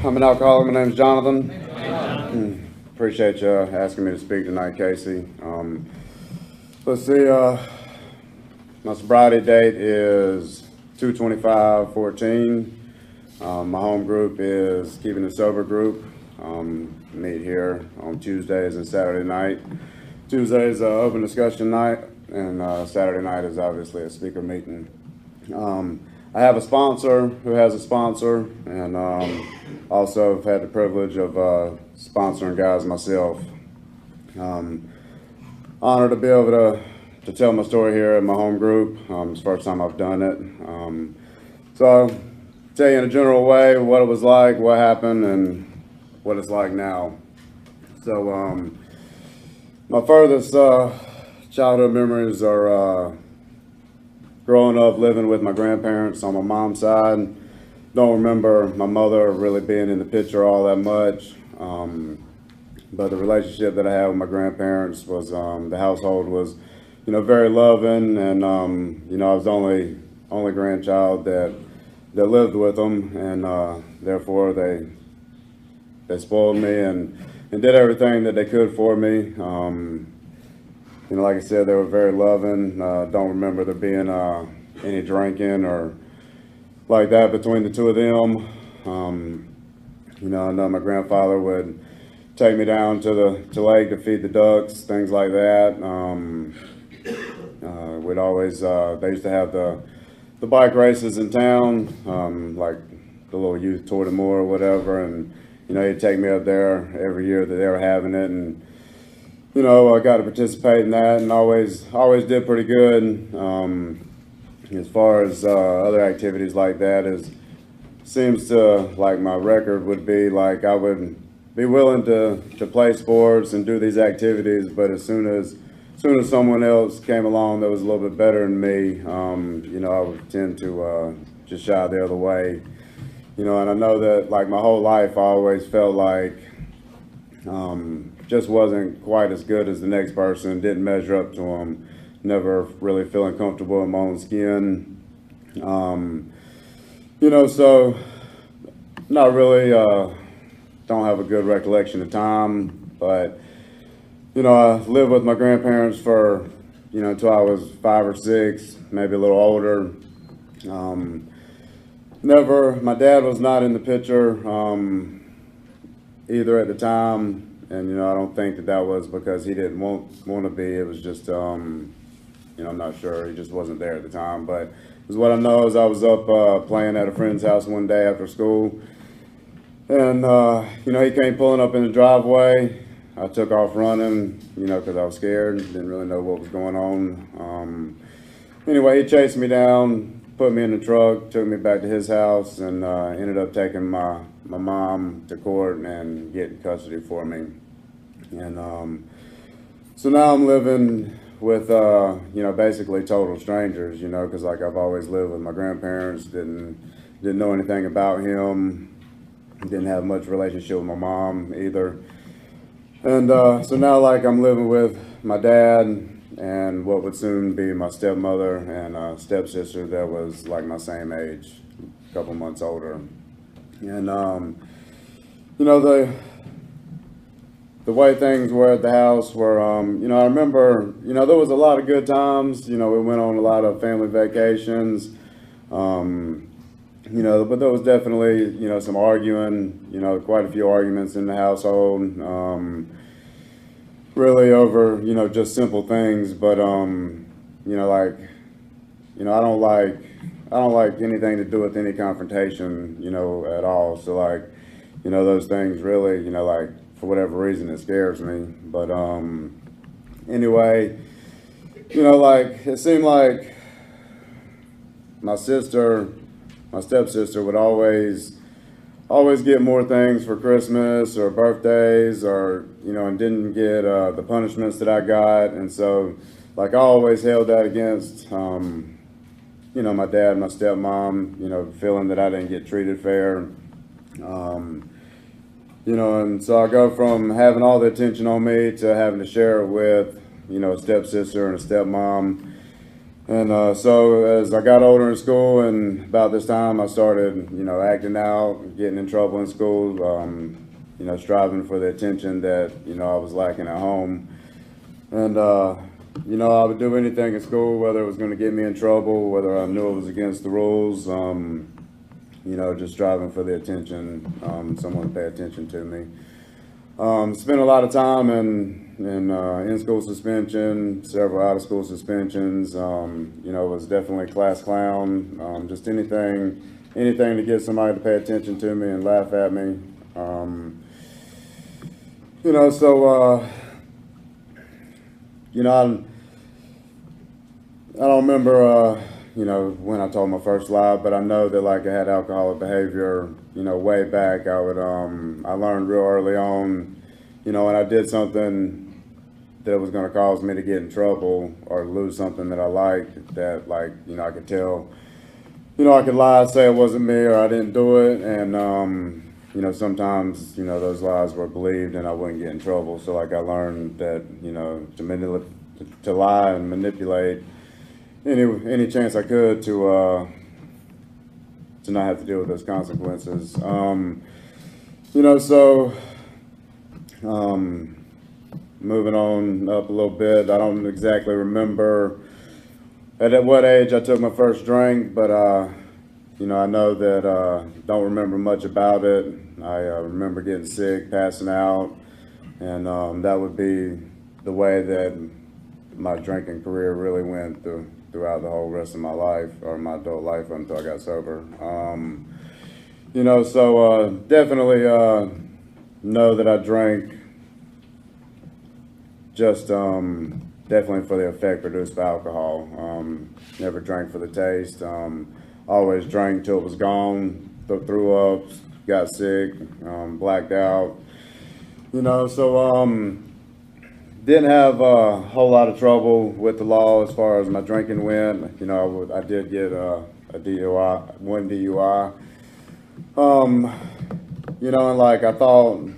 I'm an alcoholic. My name is Jonathan. Appreciate you asking me to speak tonight, Casey. Let's see, my sobriety date is 2/25/14. My home group is Keeping It Sober group. Meet here on Tuesdays and Saturday night. Tuesday is open discussion night, and Saturday night is obviously a speaker meeting. I have a sponsor who has a sponsor, and also have had the privilege of sponsoring guys myself. Honored to be able to tell my story here at my home group. It's the first time I've done it. So I'll tell you in a general way what it was like, what happened, and what it's like now. So my furthest childhood memories are growing up living with my grandparents on my mom's side. Don't remember my mother really being in the picture all that much. But the relationship that I had with my grandparents was, the household was, very loving, and, I was the only grandchild that lived with them, and therefore they spoiled me and did everything that they could for me. Like I said, they were very loving. Don't remember there being any drinking or like that between the two of them. I know my grandfather would take me down to the lake to feed the ducks, things like that. We'd always, they used to have the bike races in town, like the little youth tour de more or whatever, and he'd take me up there every year that they were having it, and I got to participate in that, and always did pretty good. As far as other activities like that, seems to like my record would be like I would be willing to play sports and do these activities, but as soon as someone else came along that was a little bit better than me, I would tend to just shy the other way. And I know that like my whole life I always felt like just wasn't quite as good as the next person, didn't measure up to them, never really feeling comfortable in my own skin. So not really, don't have a good recollection of time, but, I lived with my grandparents for, until I was 5 or 6, maybe a little older. My dad was not in the picture either at the time. And, I don't think that was because he didn't want to be. It was just, I'm not sure. He just wasn't there at the time. But what I know is I was up playing at a friend's house one day after school. And, he came pulling up in the driveway. I took off running, because I was scared. Didn't really know what was going on. Anyway, he chased me down, put me in the truck, took me back to his house, and ended up taking my mom to court and getting custody for me. And so now I'm living with, basically total strangers, because like I've always lived with my grandparents, didn't know anything about him, didn't have much relationship with my mom either. And so now like I'm living with my dad and what would soon be my stepmother and a stepsister that was like my same age, a couple months older. And, the way things were at the house were, I remember, there was a lot of good times. We went on a lot of family vacations, but there was definitely, some arguing, quite a few arguments in the household, really over, just simple things. But, I don't like anything to do with any confrontation, at all. So like, those things really, like for whatever reason it scares me. But anyway, like it seemed like my stepsister would always get more things for Christmas or birthdays or, and didn't get the punishments that I got. And so like I always held that against, my dad, my stepmom, feeling that I didn't get treated fair. And so I go from having all the attention on me to having to share it with, a stepsister and a stepmom. And so as I got older in school, and about this time, I started, acting out, getting in trouble in school, striving for the attention that, I was lacking at home. And, I would do anything in school, whether it was going to get me in trouble, whether I knew it was against the rules, just striving for the attention, someone to pay attention to me. Spent a lot of time in school suspension, several out of school suspensions. Was definitely a class clown. Just anything to get somebody to pay attention to me and laugh at me. I don't remember, when I told my first lie, but I know that like I had alcoholic behavior, way back. I learned real early on, when I did something that was going to cause me to get in trouble or lose something that I liked, that like, I could tell, I could lie and say it wasn't me or I didn't do it. And, sometimes, those lies were believed and I wouldn't get in trouble. So like I learned that, to lie and manipulate any chance I could to not have to deal with those consequences. Moving on up a little bit, I don't exactly remember at what age I took my first drink, but I know that don't remember much about it. I remember getting sick, passing out, and that would be the way that my drinking career really went throughout the whole rest of my life, or my adult life, until I got sober. Definitely know that I drank just definitely for the effect produced by alcohol. Never drank for the taste. Always drank till it was gone. Threw up, got sick, blacked out. Didn't have a whole lot of trouble with the law as far as my drinking went. I did get a DUI, one DUI. And like I thought,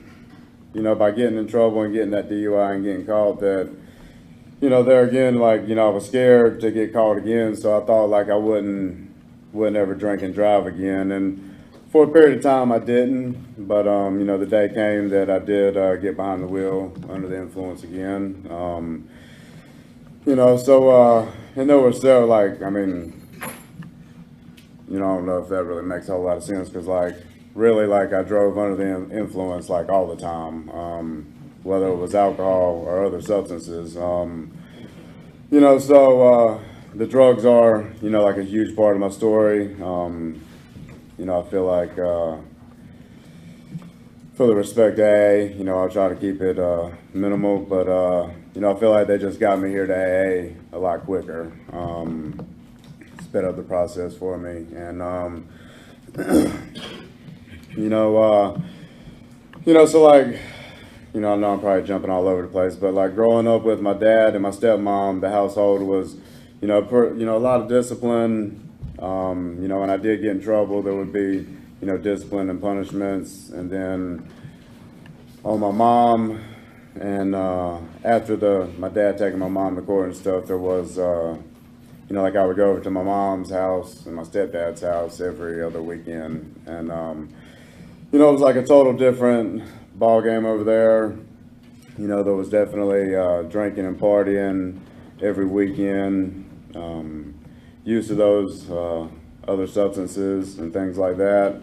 by getting in trouble and getting that DUI and getting caught, that, there again, like, I was scared to get caught again. So I thought like I wouldn't ever drink and drive again. And for a period of time I didn't, but the day came that I did get behind the wheel under the influence again. And there was still like, I don't know if that really makes a whole lot of sense, because like really like I drove under the influence like all the time, whether it was alcohol or other substances. The drugs are, like a huge part of my story. I feel like for the respect to AA, I'll try to keep it minimal, but I feel like they just got me here to AA a lot quicker. Sped up the process for me, and so like, I know I'm probably jumping all over the place, but like growing up with my dad and my stepmom, the household was, a lot of discipline. When I did get in trouble, there would be, discipline and punishments. And then on my mom, and after my dad taking my mom to court and stuff, there was, like I would go over to my mom's house and my stepdad's house every other weekend. And, it was like a total different ball game over there. There was definitely drinking and partying every weekend. Use of those other substances and things like that.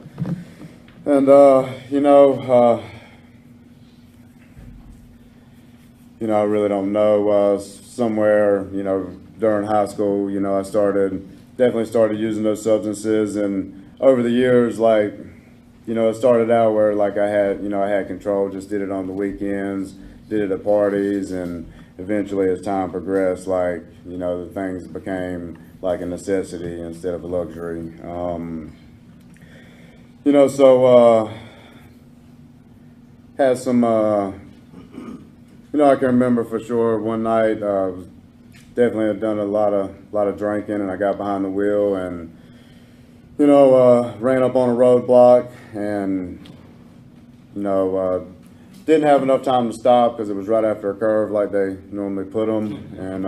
And, I really don't know, somewhere, during high school, I definitely started using those substances. And over the years, like, it started out where like I had control, just did it on the weekends, did it at parties, and eventually as time progressed, like, the things became like a necessity instead of a luxury. Had some, I can remember for sure one night, definitely had done a lot of drinking, and I got behind the wheel and, ran up on a roadblock and, didn't have enough time to stop because it was right after a curve like they normally put them. And,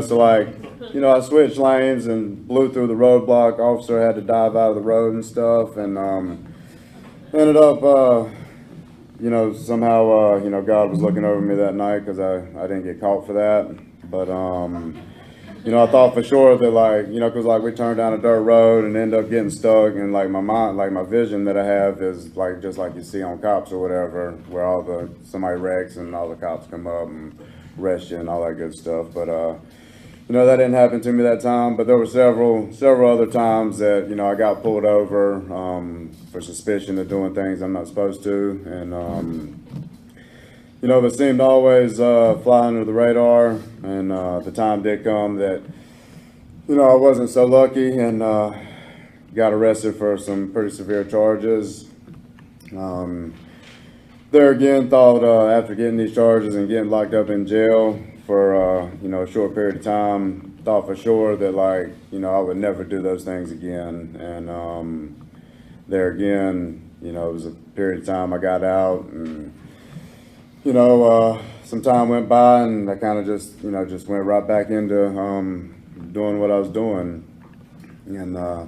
so like, I switched lanes and blew through the roadblock. Officer had to dive out of the road and stuff. And ended up, somehow, God was looking over me that night because I didn't get caught for that. But, I thought for sure that because we turned down a dirt road and ended up getting stuck, and like my mind, like my vision that I have is like just like you see on Cops or whatever, where somebody wrecks and all the cops come up and arrest you and all that good stuff. But that didn't happen to me that time. But there were several other times that I got pulled over for suspicion of doing things I'm not supposed to, and but it seemed to always fly under the radar, and the time did come that, I wasn't so lucky and got arrested for some pretty severe charges. There again, thought after getting these charges and getting locked up in jail for, a short period of time, thought for sure that, I would never do those things again. And there again, it was a period of time I got out, and some time went by, and I kind of just went right back into doing what I was doing. And I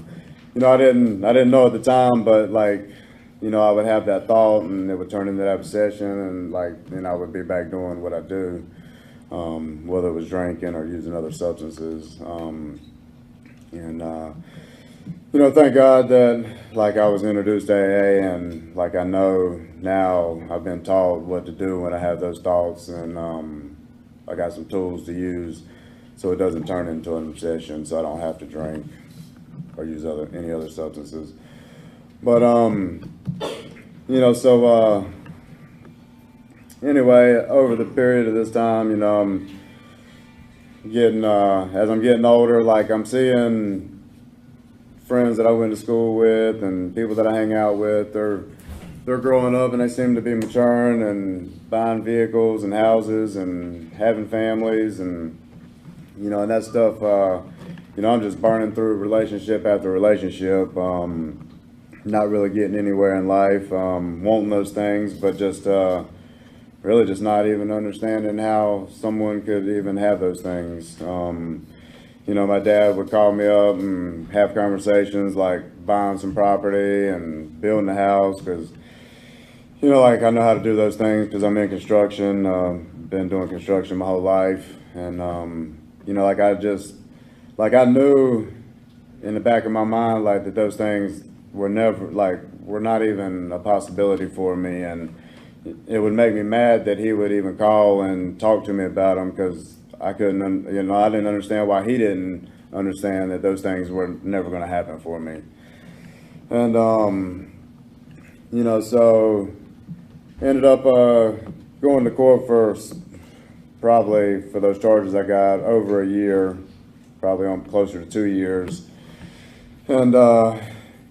didn't know at the time, but I would have that thought, and it would turn into that obsession, and then I would be back doing what I do, whether it was drinking or using other substances. Thank God that I was introduced to AA, and I know now I've been taught what to do when I have those thoughts, and I got some tools to use so it doesn't turn into an obsession, so I don't have to drink or use any other substances. But anyway, over the period of this time, I'm getting as I'm getting older, I'm seeing friends that I went to school with and people that I hang out with, they're growing up and they seem to be maturing and buying vehicles and houses and having families, and and that stuff, I'm just burning through relationship after relationship, not really getting anywhere in life, wanting those things, but just really just not even understanding how someone could even have those things. My dad would call me up and have conversations like buying some property and building a house because, I know how to do those things because I'm in construction, been doing construction my whole life. And, I knew in the back of my mind, that those things were never, were not even a possibility for me. And it would make me mad that he would even call and talk to me about them because I couldn't, I didn't understand why he didn't understand that those things were never going to happen for me. And, so ended up going to court for probably for those charges I got over a year, probably on closer to 2 years. And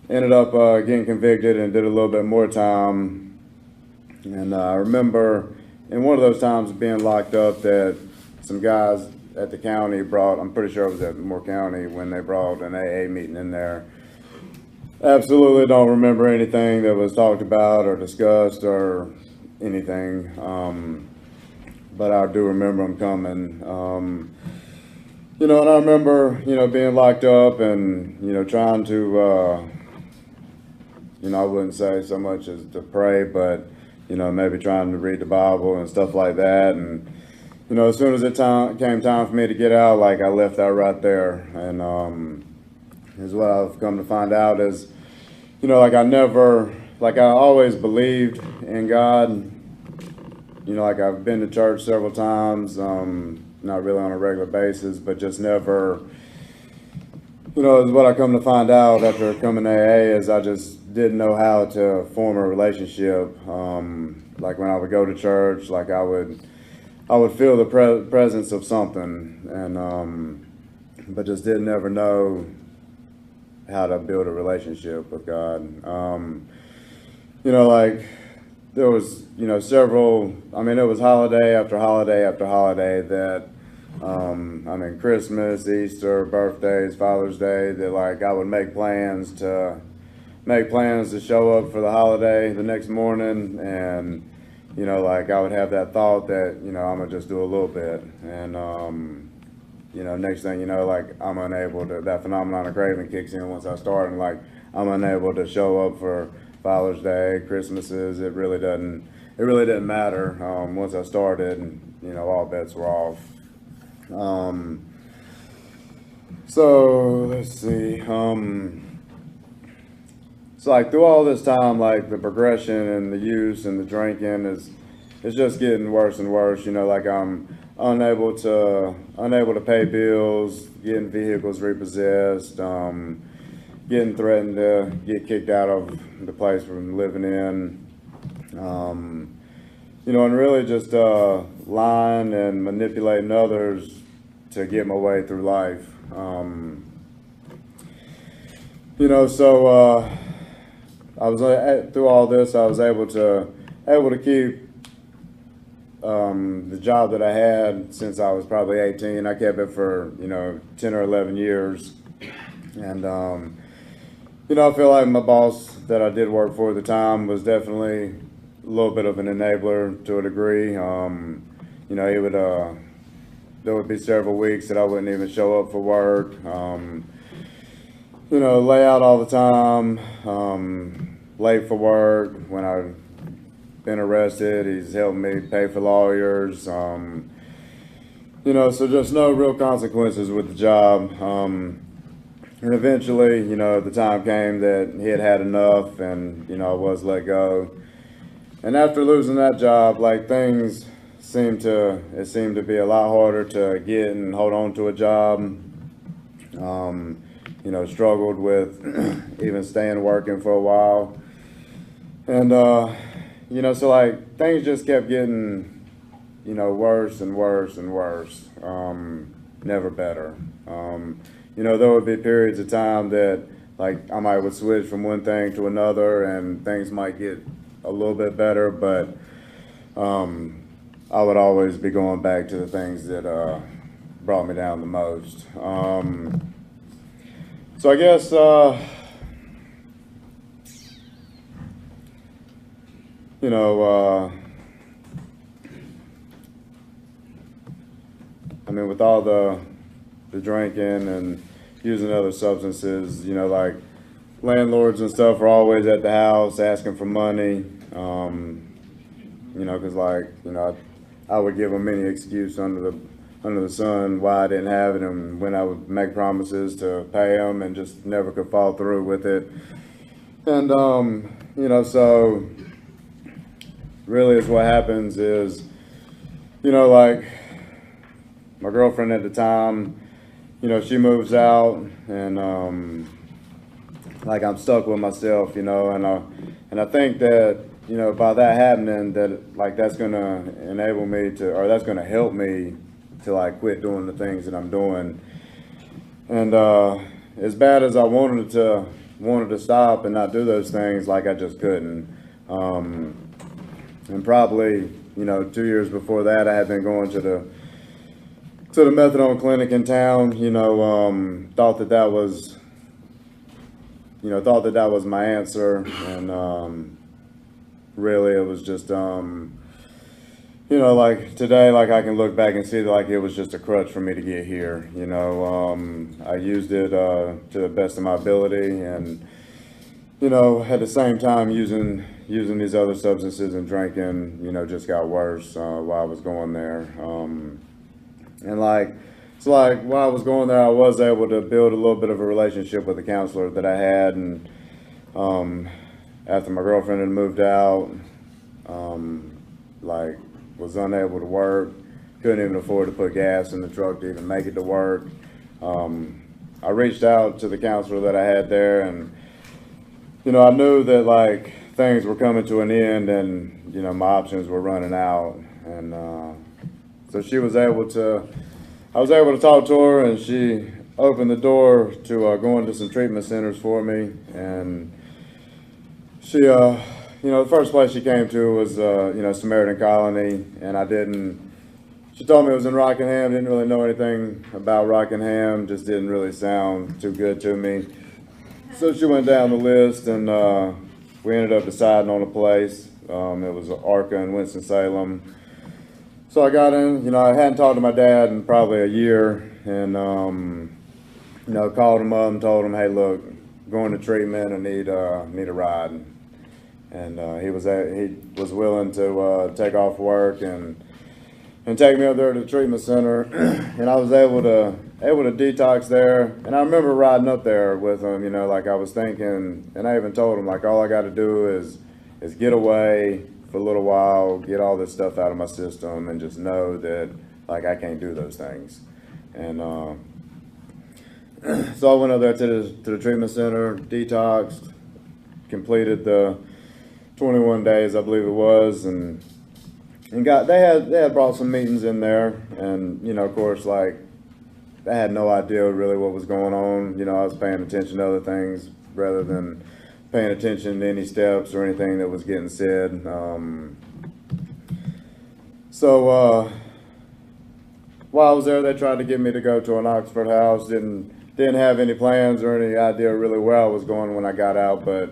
ended up getting convicted and did a little bit more time. And I remember in one of those times being locked up that some guys at the county brought, I'm pretty sure it was at Moore County, when they brought an AA meeting in there. Absolutely don't remember anything that was talked about or discussed or anything, but I do remember them coming. And I remember, being locked up and, trying to, I wouldn't say so much as to pray, but, maybe trying to read the Bible and stuff like that. And, as soon as it came time for me to get out, I left that right there. And is what I've come to find out is, I always believed in God. I've been to church several times, not really on a regular basis, but just never, is what I come to find out after coming to AA is I just didn't know how to form a relationship. When I would go to church, I would feel the presence of something, and but just didn't ever know how to build a relationship with God. There was, several, it was holiday after holiday after holiday that, Christmas, Easter, birthdays, Father's Day, that I would make plans to show up for the holiday the next morning, and you know, like I would have that thought that, you know, I'm gonna just do a little bit, and you know, next thing you know, like I'm unable to, that phenomenon of craving kicks in once I start, and like I'm unable to show up for Father's Day, Christmases. It really didn't matter. Once I started, and, you know, all bets were off. So let's see. So like through all this time, like the progression and the use and the drinking it's just getting worse and worse. You know, like I'm unable to pay bills, getting vehicles repossessed, getting threatened to get kicked out of the place we're living in. You know, and really just lying and manipulating others to get my way through life. You know, so I was through all this, I was able to keep the job that I had since I was probably 18. I kept it for, you know, 10 or 11 years, and you know, I feel like my boss that I did work for at the time was definitely a little bit of an enabler to a degree. You know, he would there would be several weeks that I wouldn't even show up for work. You know, lay out all the time, late for work. When I've been arrested, he's helped me pay for lawyers. You know, so just no real consequences with the job. And eventually, you know, the time came that he had had enough, and, you know, I was let go. And after losing that job, like it seemed to be a lot harder to get and hold on to a job. You know, struggled with even staying working for a while. And, you know, so like things just kept getting, you know, worse and worse and worse. Never better. You know, there would be periods of time that like I would switch from one thing to another and things might get a little bit better, but I would always be going back to the things that brought me down the most. So I guess you know, I mean, with all the drinking and using other substances, you know, like landlords and stuff are always at the house asking for money. You know, because like, you know, I would give them any excuse under the sun why I didn't have it, and when I would make promises to pay them and just never could follow through with it. And you know, so really is what happens is, you know, like my girlfriend at the time, you know, she moves out, and like I'm stuck with myself, you know, and I think that, you know, by that happening, that like that's gonna enable me to, or that's gonna help me to like quit doing the things that I'm doing. And as bad as I wanted to stop and not do those things, like I just couldn't. And probably, you know, 2 years before that, I had been going to the methadone clinic in town. You know, thought that was my answer, and really it was just you know, like today, like I can look back and see that like it was just a crutch for me to get here. You know, I used it to the best of my ability, and, you know, at the same time using these other substances and drinking, you know, just got worse while I was going there. And like, so like while I was going there, I was able to build a little bit of a relationship with the counselor that I had, and after my girlfriend had moved out, like was unable to work, couldn't even afford to put gas in the truck to even make it to work. I reached out to the counselor that I had there, and, you know, I knew that like things were coming to an end, and, you know, my options were running out. And so I was able to talk to her, and she opened the door to go into some treatment centers for me. And she, you know, the first place she came to was, you know, Samaritan Colony, and she told me it was in Rockingham. Didn't really know anything about Rockingham, just didn't really sound too good to me. So she went down the list, and we ended up deciding on a place. It was Arca in Winston-Salem. So I got in, I hadn't talked to my dad in probably a year, and, called him up and told him, hey, look, going to treatment, I need a ride. And he was willing to take off work and take me up there to the treatment center, and I was able to detox there. And I remember riding up there with him, like I was thinking, and I even told him, like, all I got to do is get away for a little while, get all this stuff out of my system, and just know that, like, I can't do those things. And so I went up there to the treatment center, detoxed, completed the 21 days, I believe it was, and they had brought some meetings in there, and of course, like, I had no idea really what was going on. I was paying attention to other things rather than paying attention to any steps or anything that was getting said. So while I was there, they tried to get me to go to an Oxford house. Didn't have any plans or any idea really where I was going when I got out, but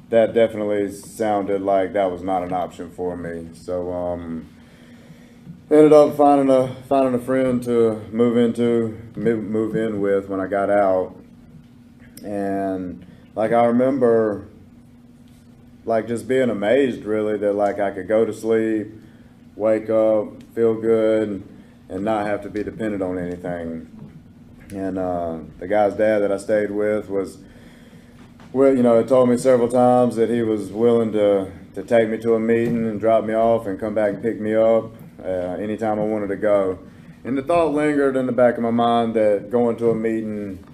that definitely sounded like that was not an option for me. So ended up finding a friend to move in with when I got out. And like, I remember, like, just being amazed really that, like, I could go to sleep, wake up, feel good, and not have to be dependent on anything. And the guy's dad that I stayed with was, well, had told me several times that he was willing to take me to a meeting and drop me off and come back and pick me up anytime I wanted to go. And the thought lingered in the back of my mind that going to a meeting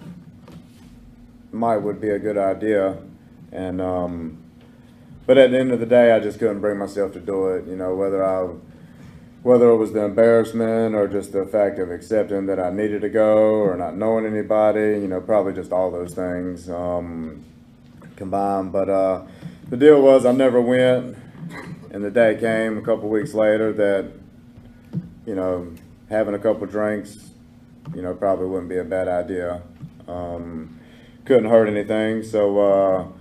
would be a good idea. And but at the end of the day, I just couldn't bring myself to do it. Whether it was the embarrassment or just the fact of accepting that I needed to go, or not knowing anybody, probably just all those things combined. But the deal was I never went, and the day came a couple weeks later that, having a couple drinks, probably wouldn't be a bad idea. Couldn't hurt anything. So,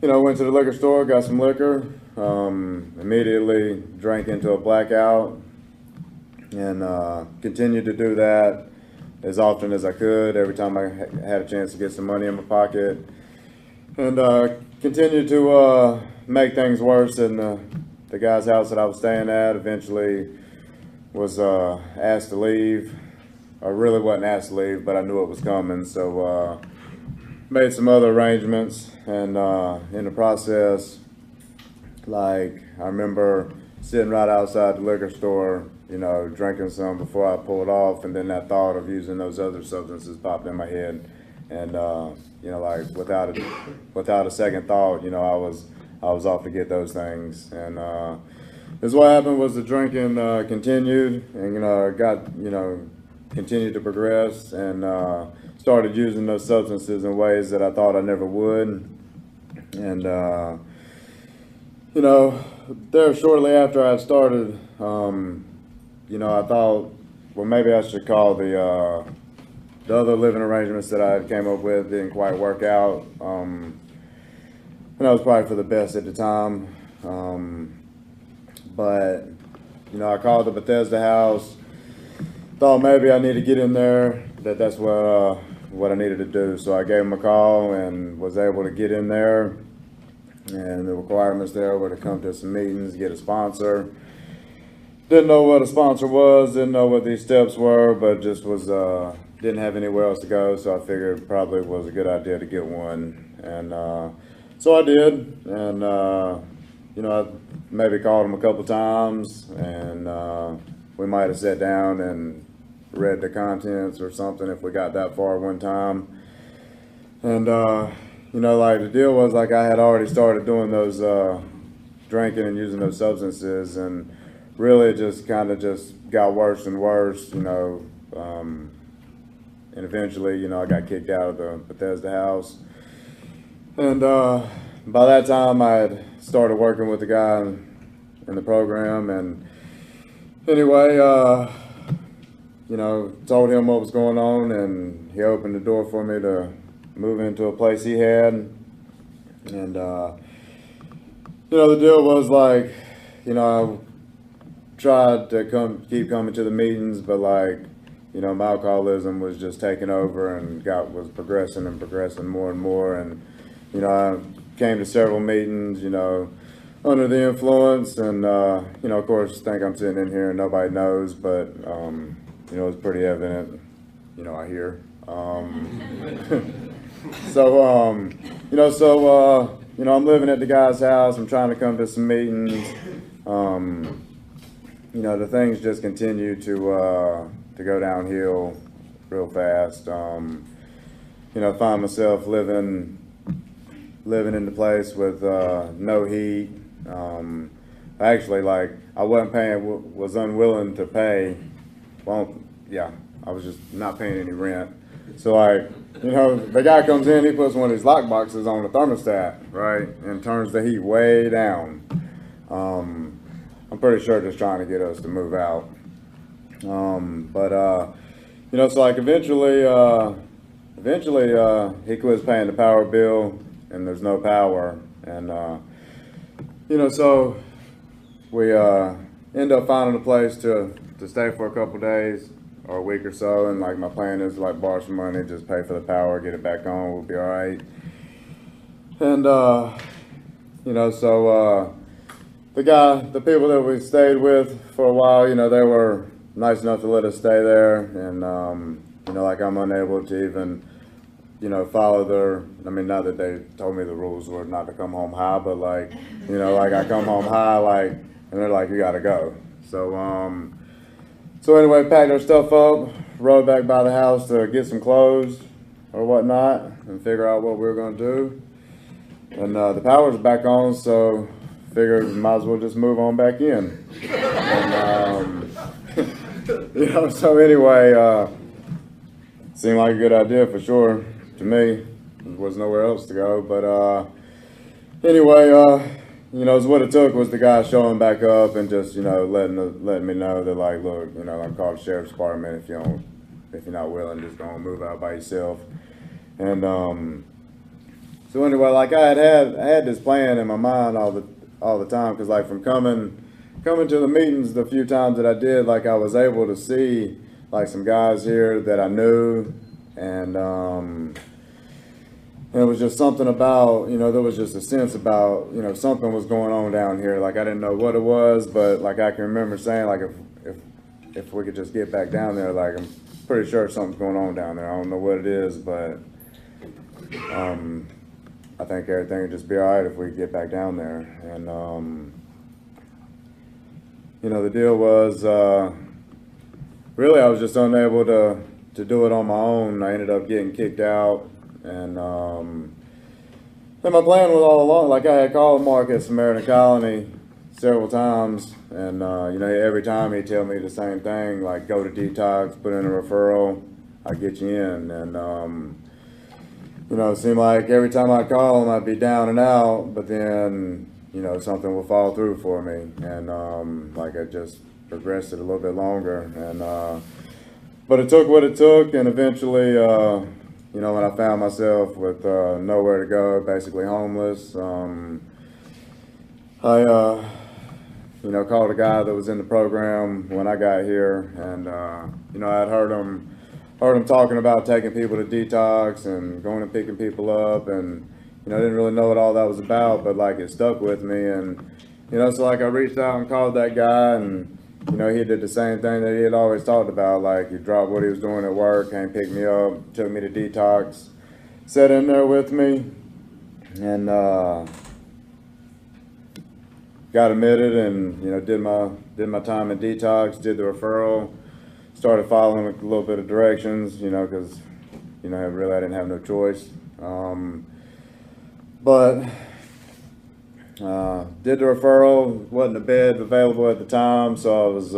went to the liquor store, got some liquor, immediately drank into a blackout, and continued to do that as often as I could, every time I had a chance to get some money in my pocket, and continued to make things worse. And the guy's house that I was staying at eventually was asked to leave. I really wasn't asked to leave, but I knew it was coming, so made some other arrangements. And in the process, like, I remember sitting right outside the liquor store, drinking some before I pulled off, and then that thought of using those other substances popped in my head, and like, without a second thought, I was off to get those things. And this what happened was the drinking continued, and continued to progress, and started using those substances in ways that I thought I never would. And there shortly after I started, I thought, well, maybe I should call the other living arrangements that I came up with didn't quite work out. And that was probably for the best at the time. But I called the Bethesda house, thought maybe I need to get in there, that's what I needed to do. So I gave them a call and was able to get in there. And the requirements there were to come to some meetings, get a sponsor. Didn't know what a sponsor was, didn't know what these steps were, but just didn't have anywhere else to go, so I figured it probably was a good idea to get one. And so I did, and I maybe called him a couple times, and we might have sat down and read the contents or something if we got that far one time. And like, the deal was, like, I had already started doing those drinking and using those substances, and really just kind of just got worse and worse, and eventually, I got kicked out of the Bethesda house. And by that time, I had started working with the guy in the program, and anyway, told him what was going on, and he opened the door for me to move into a place he had. And The deal was like, I tried to keep coming to the meetings, but like, my alcoholism was just taking over and was progressing and progressing more and more. And, I came to several meetings, under the influence, and, of course, think I'm sitting in here and nobody knows, but, it's pretty evident, I hear. I'm living at the guy's house. I'm trying to come to some meetings. The things just continue to go downhill real fast. Find myself living in the place with no heat. Actually, like I wasn't paying, was unwilling to pay. I was just not paying any rent. So like, the guy comes in, he puts one of these lock boxes on the thermostat, right, and turns the heat way down. I'm pretty sure just trying to get us to move out. So like eventually he quits paying the power bill, and there's no power, and so we end up finding a place to stay for a couple days or a week or so, and like my plan is to like borrow some money, just pay for the power, get it back on, we'll be all right. And the people that we stayed with for a while, they were nice enough to let us stay there, and like I'm unable to even follow not that they told me the rules were not to come home high, but like like I come home high, like, and they're like, you gotta go. So anyway, packed our stuff up, rode back by the house to get some clothes or whatnot and figure out what we were going to do. And the power's back on, so figured might as well just move on back in. And, so anyway, seemed like a good idea for sure to me. There was nowhere else to go. But anyway, what it took was the guy showing back up and just, letting me know that, like, look, I'm called the sheriff's department. If you're not willing, just go and move out by yourself. And so anyway, like I had this plan in my mind all the time, because like from coming to the meetings the few times that I did, like I was able to see like some guys here that I knew, and it was just something about, there was just a sense about, something was going on down here. Like I didn't know what it was, but like I can remember saying, like if we could just get back down there, like I'm pretty sure something's going on down there. I don't know what it is, but I think everything would just be all right if we get back down there. And the deal was really I was just unable to do it on my own. I ended up getting kicked out. And my plan was all along, like I had called Mark at Samaritan Colony several times, and every time he'd tell me the same thing, like go to detox, put in a referral, I'll get you in. And it seemed like every time I'd call him, I'd be down and out, but then something would fall through for me, and like I just progressed it a little bit longer, and but it took what it took, and eventually when I found myself with nowhere to go, basically homeless, I called a guy that was in the program when I got here, and I'd heard him talking about taking people to detox and going and picking people up, and I didn't really know what all that was about, but like it stuck with me, and so like I reached out and called that guy, and he did the same thing that he had always talked about. Like, he dropped what he was doing at work, came pick me up, took me to detox, sat in there with me, and got admitted, and did my time in detox, did the referral, started following a little bit of directions, because really I didn't have no choice. Did the referral, wasn't a bed available at the time, so I was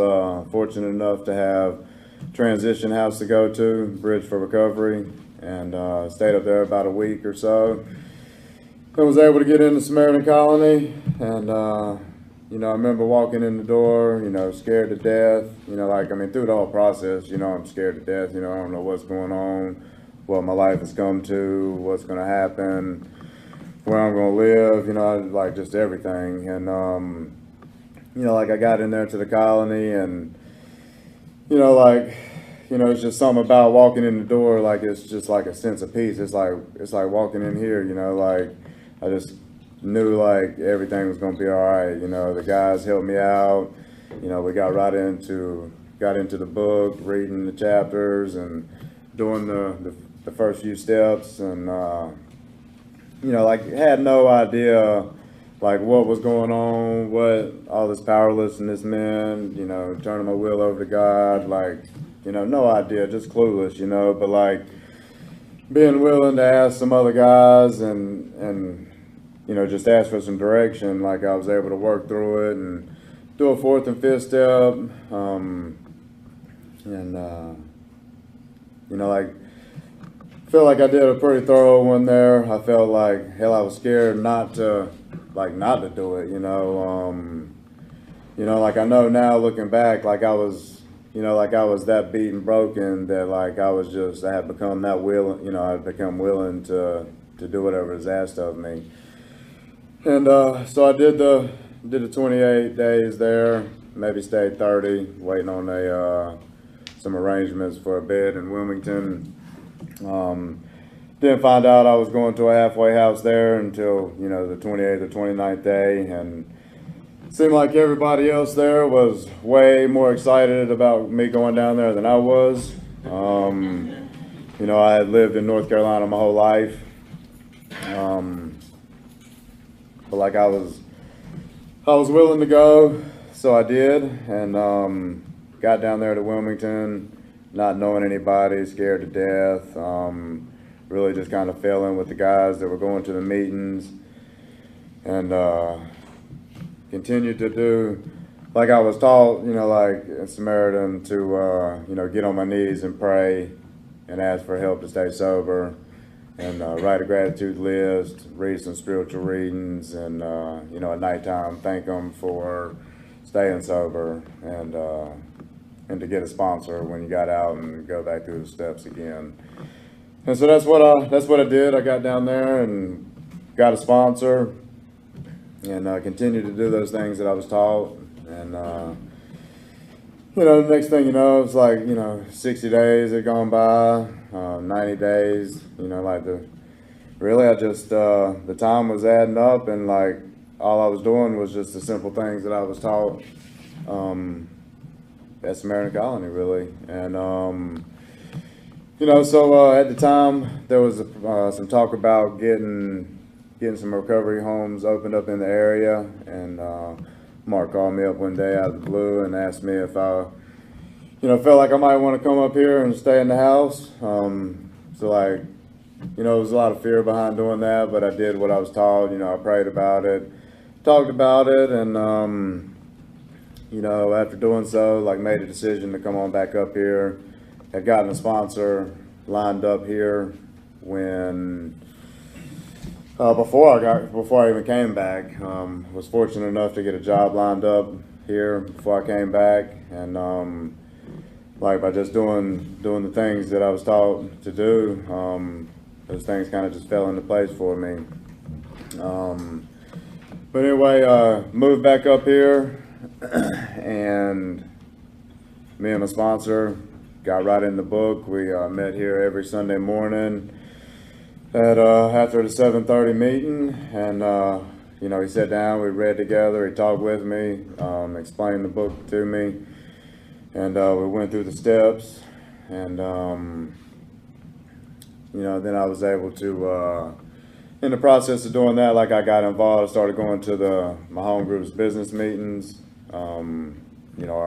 fortunate enough to have transition house to go to, Bridge for Recovery, and stayed up there about a week or so. I was able to get into Samaritan Colony, and I remember walking in the door, scared to death, through the whole process, I'm scared to death, I don't know what's going on, what my life has come to, what's going to happen, where I'm gonna live, like just everything. And like I got in there to the colony, and like it's just something about walking in the door, like it's just like a sense of peace. It's like walking in here, like I just knew like everything was gonna be all right. The guys helped me out. We got into the book, reading the chapters and doing the first few steps, and like had no idea like what was going on, what all this powerlessness meant, turning my will over to God, like, no idea, just clueless, but like being willing to ask some other guys and just ask for some direction, like I was able to work through it and do a fourth and fifth step, like feel like I did a pretty thorough one there. I felt like hell, I was scared not to do it, like I know now looking back, like I was that beaten, broken, that like I had become that willing, I'd become willing to do whatever is asked of me. And so I did the 28 days there, maybe stayed 30, waiting on some arrangements for a bed in Wilmington. Didn't find out I was going to a halfway house there until, the 28th or 29th day, and it seemed like everybody else there was way more excited about me going down there than I was. I had lived in North Carolina my whole life, but like I was willing to go, so I did, and got down there to Wilmington, not knowing anybody, scared to death. Really just kind of fell in with the guys that were going to the meetings, and continued to do like I was taught, like in Samaritan, to get on my knees and pray and ask for help to stay sober, and write a gratitude list, read some spiritual readings, and at nighttime thank them for staying sober, and to get a sponsor when you got out and go back through the steps again. And so that's what I did. I got down there and got a sponsor, and continued to do those things that I was taught. And the next thing you know, it's like 60 days had gone by, 90 days. I just the time was adding up, and like all I was doing was just the simple things that I was taught at Samaritan Colony, really. And so at the time there was some talk about getting some recovery homes opened up in the area, and Mark called me up one day out of the blue and asked me if I felt like I might want to come up here and stay in the house. So like, there was a lot of fear behind doing that, but I did what I was taught. I prayed about it, talked about it, and after doing so, like made a decision to come on back up here. Had gotten a sponsor lined up here when before I even came back. Was fortunate enough to get a job lined up here before I came back, and like by just doing the things that I was taught to do, those things kind of just fell into place for me. But anyway, moved back up here, and me and my sponsor got right in the book. We met here every Sunday morning at after the 7:30 meeting, and he sat down, we read together, he talked with me, explained the book to me, and we went through the steps, and then I was able to in the process of doing that, like I got involved, I started going to my home group's business meetings, I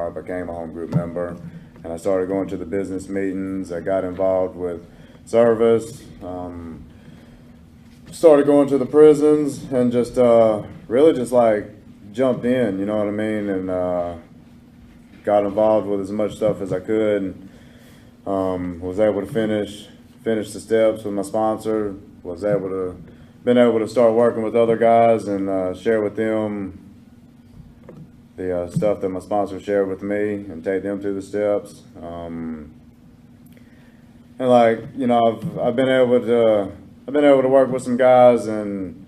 became a home group member, and I started going to the business meetings. I got involved with service, started going to the prisons, and just really just like jumped in, you know what I mean, and got involved with as much stuff as I could. Was able to finish the steps with my sponsor. Been able to start working with other guys and share with them the stuff that my sponsor shared with me, and take them through the steps. And like, I've been able to work with some guys and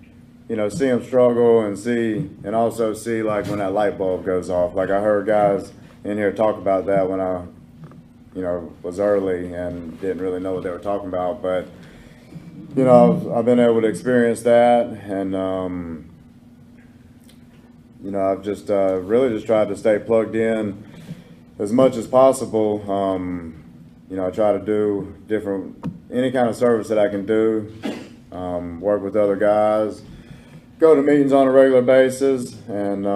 see them struggle and also see like when that light bulb goes off. Like I heard guys in here talk about that when I, was early and didn't really know what they were talking about. But, I've been able to experience that, and, I've just really just tried to stay plugged in as much as possible. I try to do any kind of service that I can do, work with other guys, go to meetings on a regular basis, and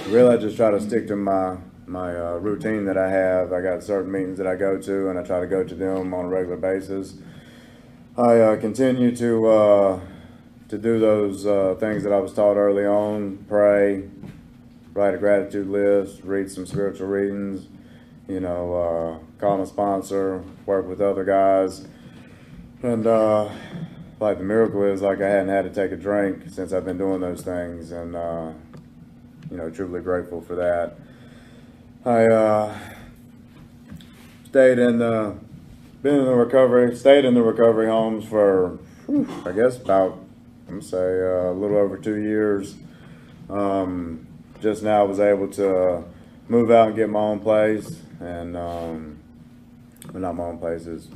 really I just try to stick to my routine that I have. I got certain meetings that I go to, and I try to go to them on a regular basis. I continue to do those things that I was taught early on: pray, write a gratitude list, read some spiritual readings, call my sponsor, work with other guys. And like the miracle is, like, I hadn't had to take a drink since I've been doing those things, and truly grateful for that. I stayed in the recovery homes for, I guess, about, I'm gonna say, a little over 2 years. Just now I was able to move out and get my own place, and well, not my own place, it's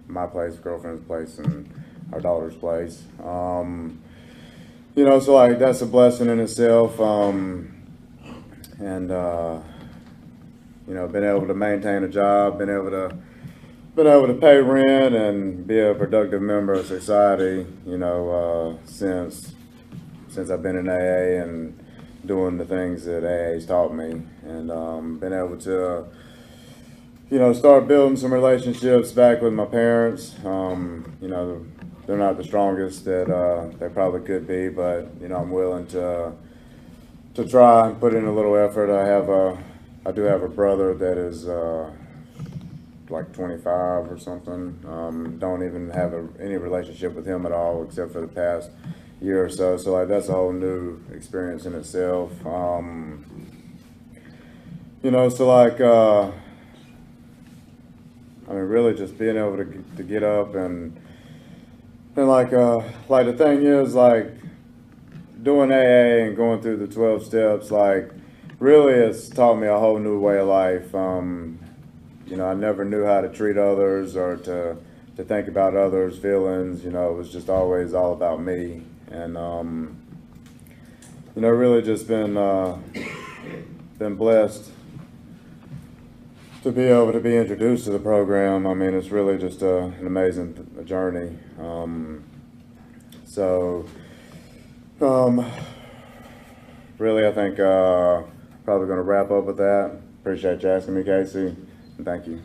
my place, girlfriend's place, and our daughter's place. So like that's a blessing in itself. Been able to maintain a job, been able to pay rent and be a productive member of society, since I've been in AA and doing the things that AA's taught me, and been able to, start building some relationships back with my parents. They're not the strongest that they probably could be, but I'm willing to try and put in a little effort. I do have a brother that is like 25 or something. Don't even have any relationship with him at all, except for the past year or so. So like that's a whole new experience in itself. So like really just being able to get up and like the thing is, like, doing AA and going through the 12 steps, like, really it's taught me a whole new way of life. I never knew how to treat others or to think about others' feelings. It was just always all about me. And, really just been blessed to be able to be introduced to the program. I mean, it's really just an amazing journey. Really, I think probably going to wrap up with that. Appreciate you asking me, Casey, and thank you.